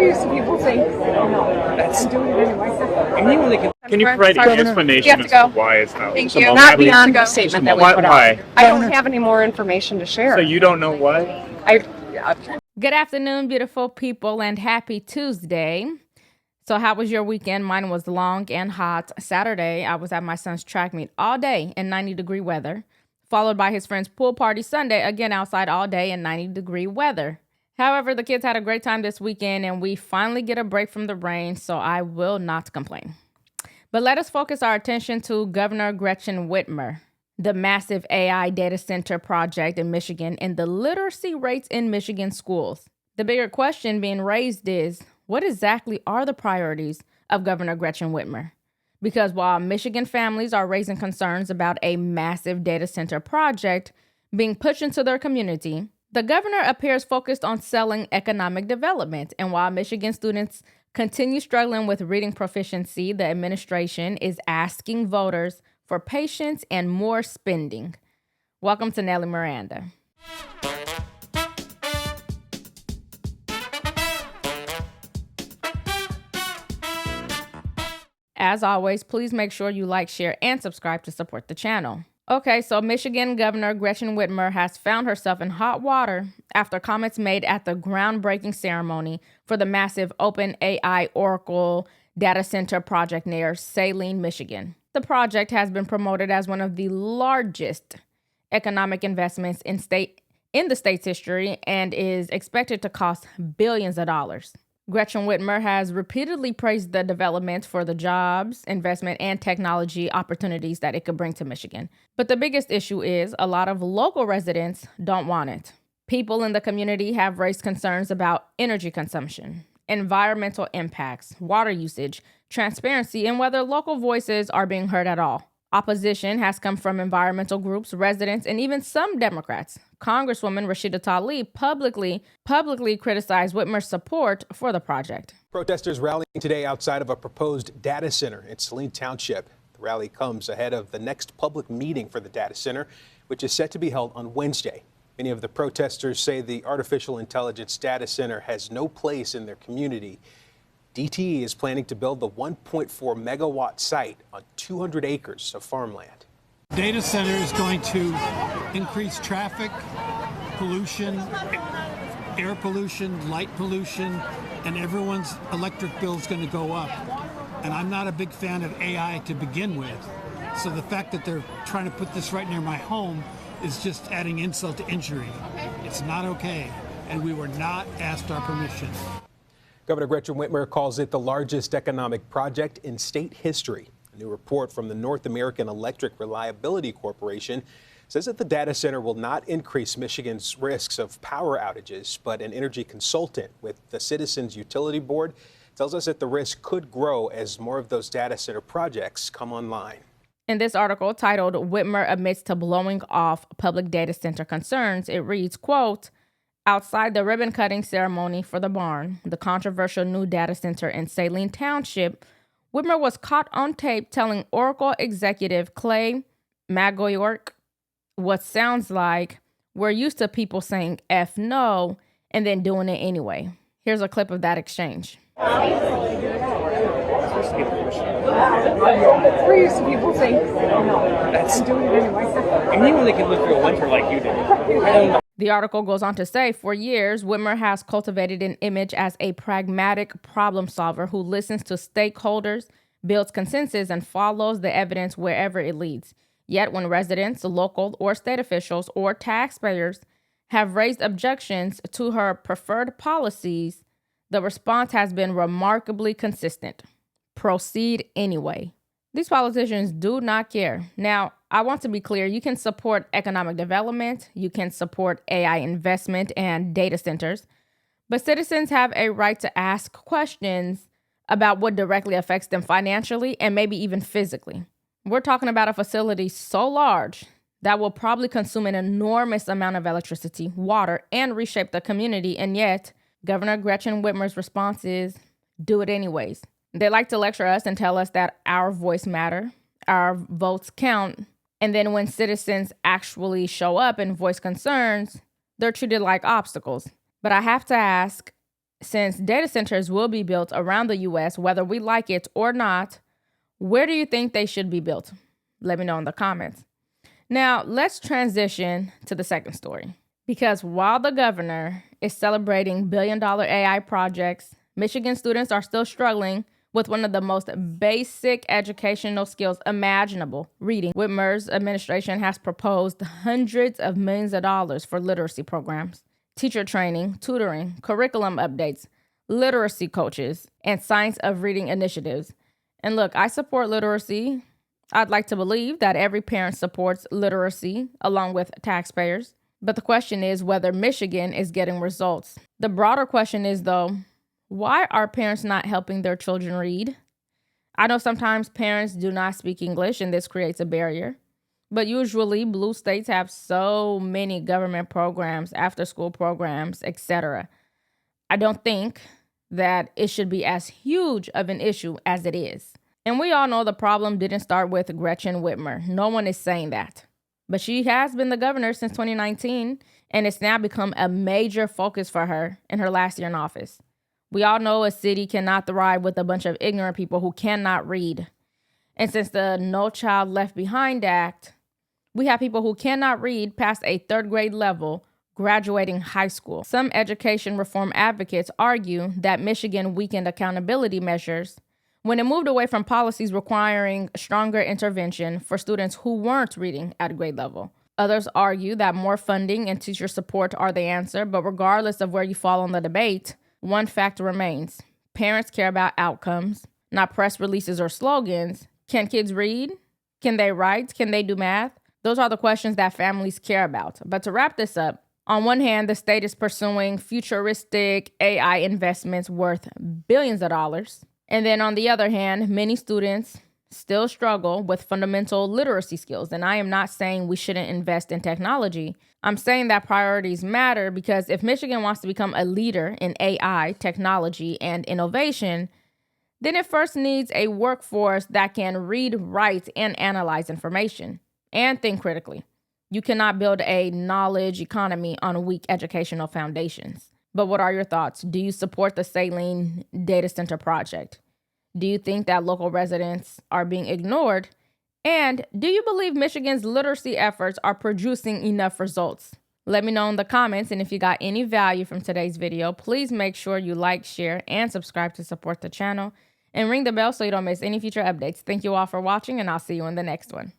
used to people think, I'm doing it anyway. Can you provide an explanation as to why it's not? Thank you. Not beyond the statement that we put out. Why? I don't have any more information to share. So you don't know why? Good afternoon, beautiful people, and happy Tuesday. So how was your weekend? Mine was long and hot. Saturday, I was at my son's track meet all day in 90-degree weather, followed by his friend's pool party Sunday, again outside all day in 90-degree weather. However, the kids had a great time this weekend, and we finally get a break from the rain, so I will not complain. But let us focus our attention to Governor Gretchen Whitmer, the massive AI data center project in Michigan, and the literacy rates in Michigan schools. The bigger question being raised is, what exactly are the priorities of Governor Gretchen Whitmer? Because while Michigan families are raising concerns about a massive data center project being pushed into their community, the governor appears focused on selling economic development. And while Michigan students continue struggling with reading proficiency, the administration is asking voters for patience and more spending. Welcome to Nellie Miranda. As always, please make sure you like, share, and subscribe to support the channel. Okay, so Michigan Governor Gretchen Whitmer has found herself in hot water after comments made at the groundbreaking ceremony for the massive OpenAI Oracle data center project near Saline, Michigan. The project has been promoted as one of the largest economic investments in the state's history and is expected to cost billions of dollars. Gretchen Whitmer has repeatedly praised the development for the jobs, investment, and technology opportunities that it could bring to Michigan. But the biggest issue is a lot of local residents don't want it. People in the community have raised concerns about energy consumption, environmental impacts, water usage, transparency, and whether local voices are being heard at all. Opposition has come from environmental groups, residents, and even some Democrats. Congresswoman Rashida Tlaib publicly criticized Whitmer's support for the project. Protesters rallying today outside of a proposed data center in Saline Township. The rally comes ahead of the next public meeting for the data center, which is set to be held on Wednesday. Many of the protesters say the artificial intelligence data center has no place in their community. DTE is planning to build the 1.4 megawatt site on 200 acres of farmland. Data center is going to increase traffic, pollution, air pollution, light pollution, and everyone's electric bill is going to go up. And I'm not a big fan of AI to begin with. So the fact that they're trying to put this right near my home is just adding insult to injury. It's not okay, and we were not asked our permission. Governor Gretchen Whitmer calls it the largest economic project in state history. A new report from the North American Electric Reliability Corporation says that the data center will not increase Michigan's risks of power outages, but an energy consultant with the Citizens Utility Board tells us that the risk could grow as more of those data center projects come online. In this article titled "Whitmer Admits to Blowing Off Public Data Center Concerns," it reads, quote, "Outside the ribbon-cutting ceremony for the barn, the controversial new data center in Saline Township, Whitmer was caught on tape telling Oracle executive Clay Magouyork what sounds like, we're used to people saying F no and then doing it anyway. Here's a clip of that exchange. We're used to people saying, I'm doing it anyway. Anyone that can live through a winter like you did. The article goes on to say, for years, Whitmer has cultivated an image as a pragmatic problem solver who listens to stakeholders, builds consensus, and follows the evidence wherever it leads. Yet when residents, local or state officials, or taxpayers have raised objections to her preferred policies, the response has been remarkably consistent. Proceed anyway. These politicians do not care. Now, I want to be clear, you can support economic development, you can support AI investment and data centers, but citizens have a right to ask questions about what directly affects them financially and maybe even physically. We're talking about a facility so large that will probably consume an enormous amount of electricity, water, and reshape the community, and yet Governor Gretchen Whitmer's response is, do it anyways. They like to lecture us and tell us that our voice matter, our votes count, and then when citizens actually show up and voice concerns, they're treated like obstacles. But I have to ask, since data centers will be built around the U.S., whether we like it or not, where do you think they should be built? Let me know in the comments. Now, let's transition to the second story. Because while the governor is celebrating billion-dollar AI projects, Michigan students are still struggling with one of the most basic educational skills imaginable, reading. Whitmer's administration has proposed hundreds of millions of dollars for literacy programs, teacher training, tutoring, curriculum updates, literacy coaches, and science of reading initiatives. And look, I support literacy. I'd like to believe that every parent supports literacy along with taxpayers. But the question is whether Michigan is getting results. The broader question is, though, why are parents not helping their children read? I know sometimes parents do not speak English and this creates a barrier. But usually blue states have so many government programs, after-school programs, etc. I don't think that it should be as huge of an issue as it is. And we all know the problem didn't start with Gretchen Whitmer. No one is saying that. But she has been the governor since 2019, and it's now become a major focus for her in her last year in office. We all know a city cannot thrive with a bunch of ignorant people who cannot read. And since the No Child Left Behind Act, we have people who cannot read past a third grade level graduating high school. Some education reform advocates argue that Michigan weakened accountability measures when it moved away from policies requiring stronger intervention for students who weren't reading at grade level. Others argue that more funding and teacher support are the answer, but regardless of where you fall on the debate, one fact remains. Parents care about outcomes, not press releases or slogans. Can kids read? Can they write? Can they do math? Those are the questions that families care about. But to wrap this up, on one hand, the state is pursuing futuristic AI investments worth billions of dollars. And then on the other hand, many students still struggle with fundamental literacy skills. And I am not saying we shouldn't invest in technology. I'm saying that priorities matter because if Michigan wants to become a leader in AI, technology, and innovation, then it first needs a workforce that can read, write, and analyze information and think critically. You cannot build a knowledge economy on weak educational foundations. But what are your thoughts? Do you support the Saline data center project? Do you think that local residents are being ignored? And do you believe Michigan's literacy efforts are producing enough results? Let me know in the comments, and if you got any value from today's video, please make sure you like, share, and subscribe to support the channel, and ring the bell so you don't miss any future updates. Thank you all for watching, and I'll see you in the next one.